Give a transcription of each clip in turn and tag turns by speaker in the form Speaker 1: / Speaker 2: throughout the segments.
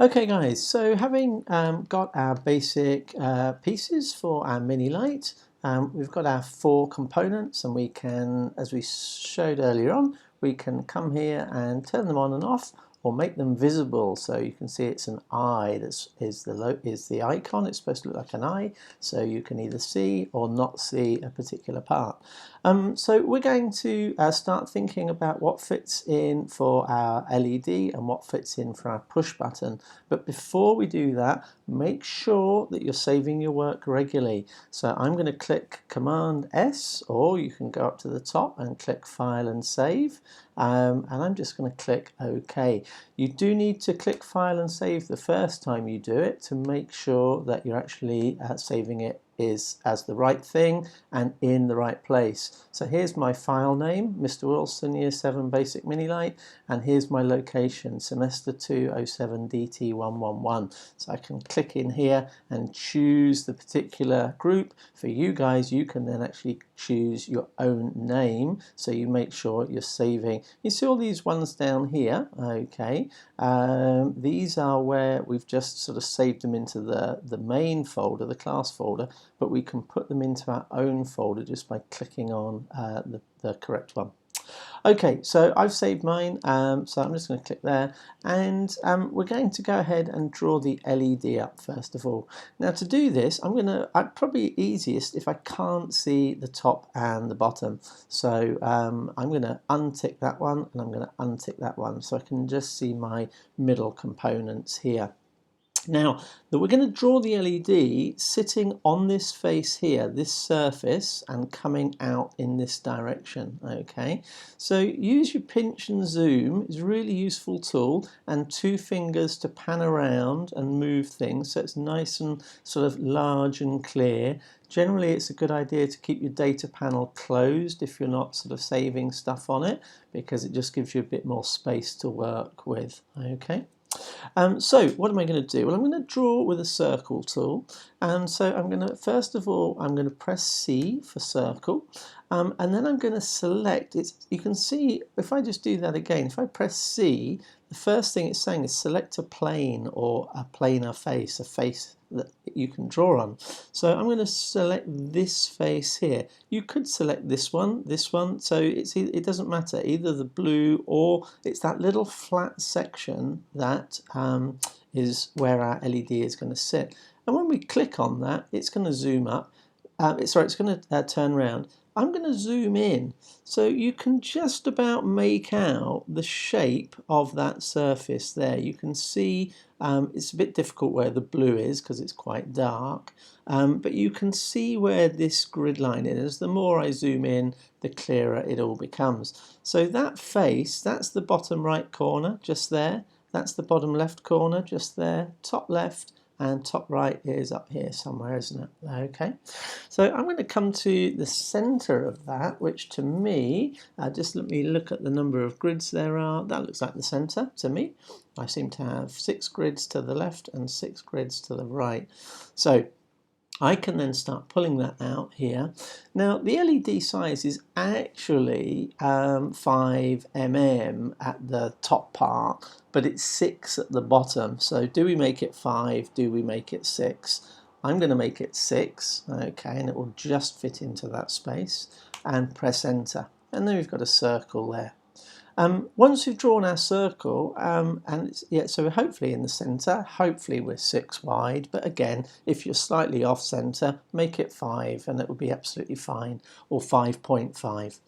Speaker 1: Okay guys, so having got our basic pieces for our mini light, we've got our 4 components, and we can, as we showed earlier on, we can come here and turn them on and off or make them visible. So you can see it's an eye, that is the icon. It's supposed to look like an eye, so you can either see or not see a particular part. So we're going to start thinking about what fits in for our LED and what fits in for our push button. But before we do that, make sure that you're saving your work regularly. So I'm going to click Command S, or you can go up to the top and click File and Save. And I'm just going to click OK. You do need to click File and Save the first time you do it to make sure that you're actually saving it as the right thing and in the right place. So here's my file name, Mr. Wilson Year 7 Basic Mini Light, and here's my location, Semester 2 07 DT111. So I can click in here and choose the particular group. For you guys, you can then actually choose your own name, so you make sure you're saving. You see all these ones down here, okay, these are where we've just sort of saved them into the main folder, the class folder, but we can put them into our own folder just by clicking on the correct one. Okay, so I've saved mine, so I'm just going to click there, and we're going to go ahead and draw the LED up first of all. Now to do this, I'm probably easiest if I can't see the top and the bottom. So I'm going to untick that one, and I'm going to untick that one, so I can just see my middle components here. Now, we're going to draw the LED sitting on this face here, this surface, and coming out in this direction, okay? So use your pinch and zoom. It's a really useful tool, and 2 fingers to pan around and move things so it's nice and sort of large and clear. Generally, it's a good idea to keep your data panel closed if you're not sort of saving stuff on it, because it just gives you a bit more space to work with, okay? So what am I going to do? Well, I'm going to draw with a circle tool, and so I'm going to, first of all, I'm going to press C for circle, and then I'm going to select it. You can see if I just do that again, if I press C, the first thing it's saying is select a plane or a planar face, a face that you can draw on. So I'm going to select this face here. You could select this one, so it doesn't matter, either the blue or it's that little flat section that is where our LED is going to sit. And when we click on that, it's going to zoom up. It's going to turn around. I'm going to zoom in, so you can just about make out the shape of that surface there. You can see it's a bit difficult where the blue is because it's quite dark, but you can see where this grid line is. The more I zoom in, the clearer it all becomes. So that face, that's the bottom right corner just there. That's the bottom left corner just there. Top left and top right is up here somewhere, isn't it? Okay, so I'm going to come to the center of that, which to me, just let me look at the number of grids there are. That looks like the center to me. I seem to have 6 grids to the left and 6 grids to the right. So I can then start pulling that out here. Now the LED size is actually 5 mm at the top part, but it's 6 at the bottom. So do we make it 5? Do we make it 6? I'm going to make it 6, okay, and it will just fit into that space, and press enter. And then we've got a circle there. Once we've drawn our circle, so hopefully in the centre, hopefully we're 6 wide, but again, if you're slightly off centre, make it 5 and it will be absolutely fine, or 5.5.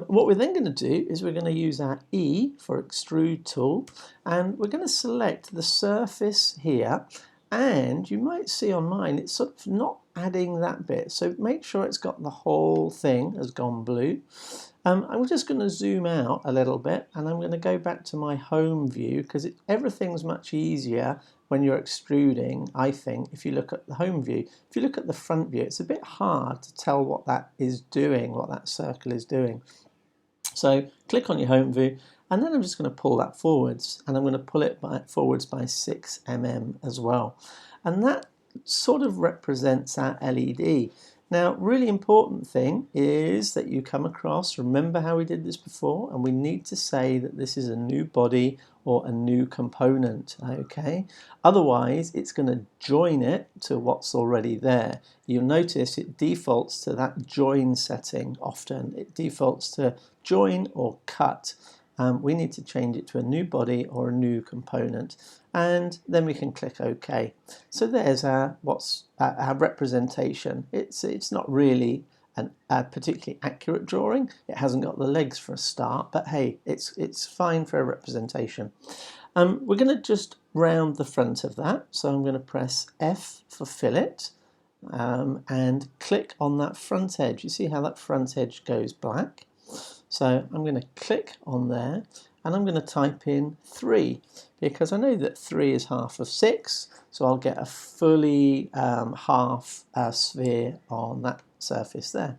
Speaker 1: What we're then going to do is we're going to use our E for extrude tool, and we're going to select the surface here, and you might see on mine it's sort of not adding that bit, so make sure it's got the whole thing has gone blue. I'm just going to zoom out a little bit, and I'm going to go back to my home view, because everything's much easier when you're extruding, I think, if you look at the home view. If you look at the front view, it's a bit hard to tell what that is doing, what that circle is doing. So click on your home view, and then I'm just going to pull that forwards, and I'm going to pull it forwards by 6 mm as well. And that sort of represents our LED. Now, really important thing is that you come across, remember how we did this before, and we need to say that this is a new body or a new component, okay? Otherwise, it's going to join it to what's already there. You'll notice it defaults to that join setting often. It defaults to join or cut. We need to change it to a new body or a new component, and then we can click OK. So there's our representation. It's not really a particularly accurate drawing. It hasn't got the legs for a start, but hey, it's fine for a representation. We're going to just round the front of that, so I'm going to press F for fillet and click on that front edge. You see how that front edge goes black? So I'm going to click on there and I'm going to type in 3 because I know that 3 is half of 6, so I'll get a fully half sphere on that surface there.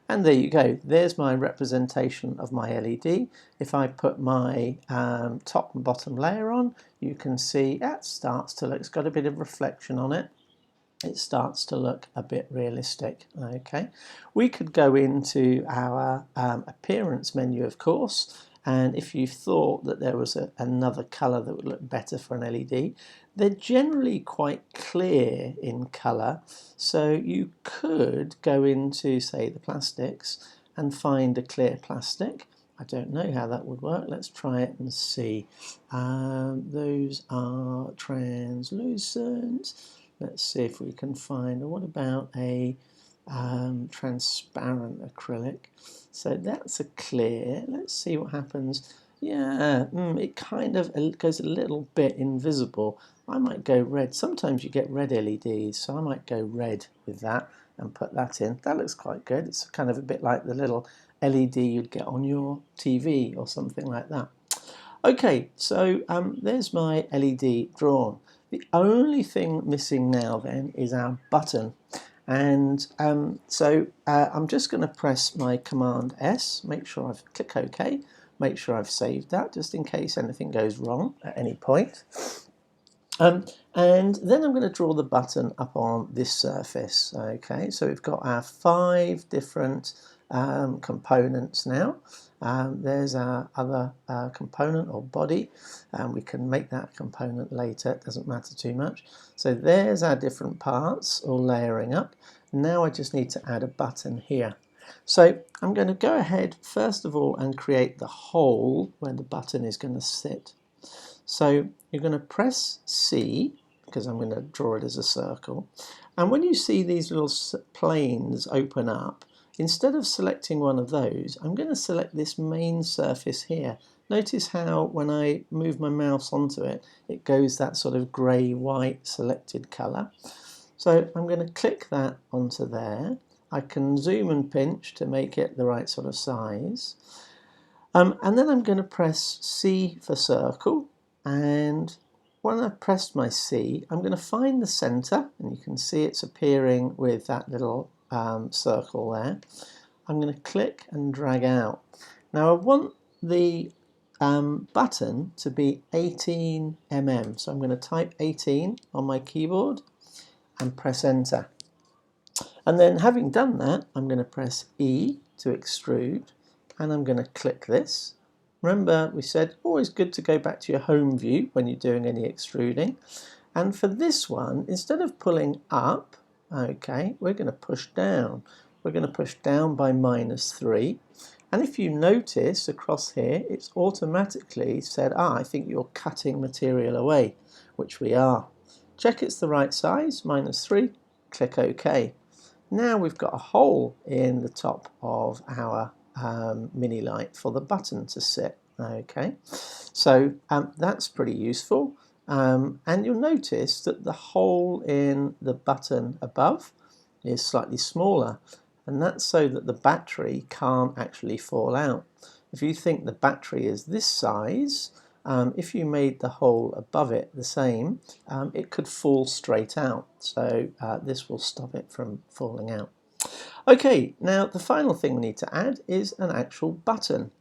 Speaker 1: And there you go, there's my representation of my LED. If I put my top and bottom layer on, you can see it starts to look, it's got a bit of reflection on it. It starts to look a bit realistic. Okay, we could go into our appearance menu, of course, and if you thought that there was another color that would look better for an LED, they're generally quite clear in color, so you could go into, say, the plastics and find a clear plastic. I don't know how that would work. Let's try it and see. Those are translucent. Let's see if we can find, or what about a transparent acrylic? So that's a clear. Let's see what happens. Yeah, it kind of goes a little bit invisible. I might go red. Sometimes you get red LEDs, so I might go red with that and put that in. That looks quite good. It's kind of a bit like the little LED you'd get on your TV or something like that. Okay, so there's my LED drawn. The only thing missing now then is our button. And so I'm just going to press my Command S, make sure I've click OK, make sure I've saved that just in case anything goes wrong at any point. And then I'm going to draw the button up on this surface. Okay, so we've got our 5 different components now. There's our other component or body, and we can make that component later, it doesn't matter too much. So there's our different parts all layering up. Now I just need to add a button here. So I'm going to go ahead first of all and create the hole where the button is going to sit. So you're going to press C, because I'm going to draw it as a circle, and when you see these little planes open up, instead of selecting one of those, I'm going to select this main surface here. Notice how when I move my mouse onto it, it goes that sort of grey-white selected colour. So I'm going to click that onto there. I can zoom and pinch to make it the right sort of size. And then I'm going to press C for circle, and when I've pressed my C, I'm going to find the centre, and you can see it's appearing with that little circle there. I'm going to click and drag out. Now I want the button to be 18 mm, so I'm going to type 18 on my keyboard and press enter. And then having done that, I'm going to press E to extrude, and I'm going to click this. Remember, we said always good to go back to your home view when you're doing any extruding. And for this one, instead of pulling up, okay, we're going to push down. We're going to push down by -3. And if you notice across here, it's automatically said, I think you're cutting material away, which we are. Check it's the right size, -3, click OK. Now we've got a hole in the top of our mini light for the button to sit. Okay, so that's pretty useful. And you'll notice that the hole in the button above is slightly smaller, and that's so that the battery can't actually fall out. If you think the battery is this size, if you made the hole above it the same, it could fall straight out. So this will stop it from falling out. Okay, now the final thing we need to add is an actual button.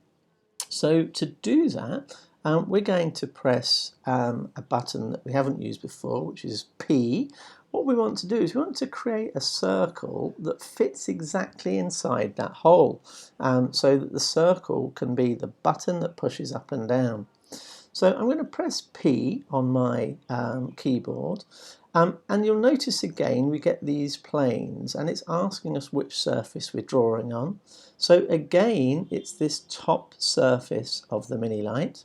Speaker 1: So to do that, we're going to press a button that we haven't used before, which is P. What we want to do is we want to create a circle that fits exactly inside that hole, so that the circle can be the button that pushes up and down. So I'm going to press P on my keyboard, and you'll notice again we get these planes, and it's asking us which surface we're drawing on. So again, it's this top surface of the mini light,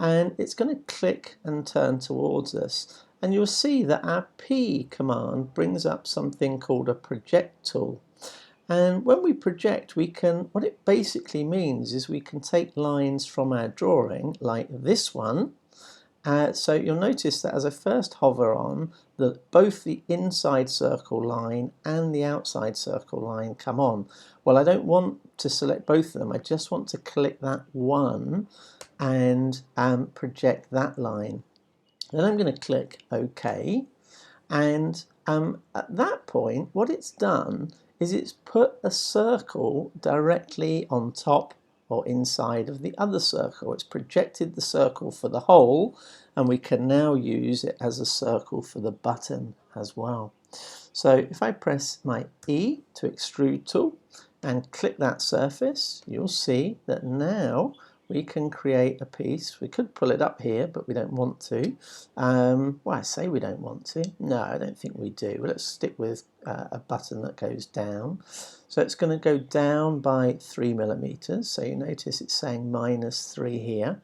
Speaker 1: and it's going to click and turn towards us. And you'll see that our P command brings up something called a project tool. And when we project, we can, what it basically means is we can take lines from our drawing, like this one. So you'll notice that as I first hover on, both the inside circle line and the outside circle line come on. Well, I don't want to select both of them. I just want to click that one and project that line. Then I'm going to click OK. And at that point, what it's done is it's put a circle directly on top or inside of the other circle. It's projected the circle for the hole, and we can now use it as a circle for the button as well. So if I press my E to extrude tool and click that surface, you'll see that now we can create a piece. We could pull it up here, but we don't want to. Well, I say we don't want to. No, I don't think we do. Let's stick with a button that goes down. So it's going to go down by 3 millimeters. So you notice it's saying -3 here.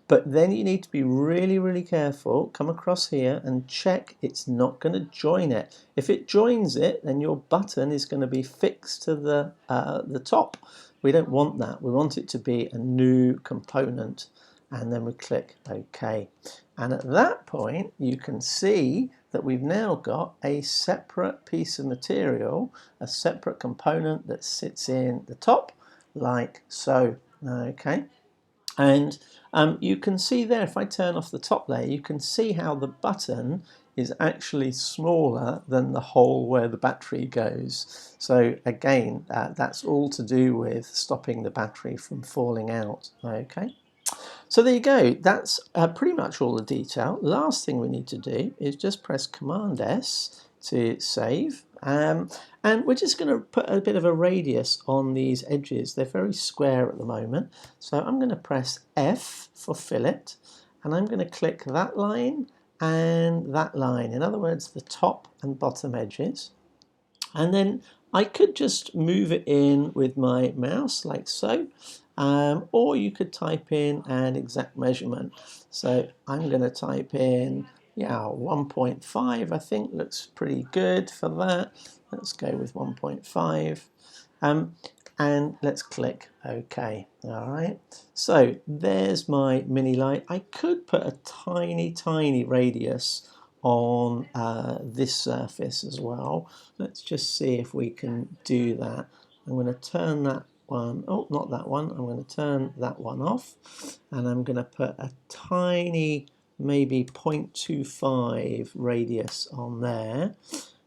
Speaker 1: But then you need to be really, really careful. Come across here and check it's not going to join it. If it joins it, then your button is going to be fixed to the top. We don't want that. We want it to be a new component. And then we click OK. And at that point, you can see that we've now got a separate piece of material, a separate component that sits in the top, like so. Okay. And you can see there, if I turn off the top layer, you can see how the button is actually smaller than the hole where the battery goes. So again, that's all to do with stopping the battery from falling out. Okay. So there you go, that's pretty much all the detail. Last thing we need to do is just press Command S to save. And we're just going to put a bit of a radius on these edges. They're very square at the moment. So I'm going to press F for fillet, and I'm going to click that line and that line. In other words, the top and bottom edges. And then I could just move it in with my mouse like so. Or you could type in an exact measurement. So I'm going to type in 1.5, I think looks pretty good for that. Let's go with 1.5. And let's click OK. All right. So there's my mini light. I could put a tiny radius on this surface as well. Let's just see if we can do that. I'm going to turn that one, oh, not that one. I'm going to turn that one off, and I'm going to put a tiny, maybe 0.25 radius on there.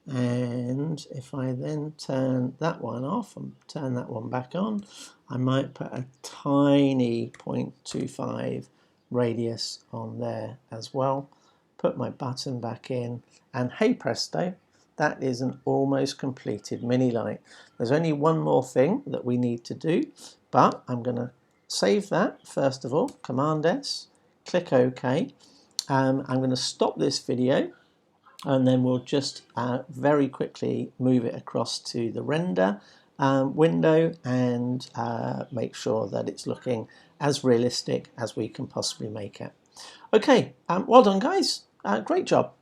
Speaker 1: And if I then turn that one off and turn that one back on, I might put a tiny 0.25 radius on there as well. Put my button back in, and hey presto, that is an almost completed mini light. There's only one more thing that we need to do, but I'm going to save that first of all, Command S, click OK. I'm going to stop this video, and then we'll just very quickly move it across to the render window and make sure that it's looking as realistic as we can possibly make it. Okay, well done guys, great job.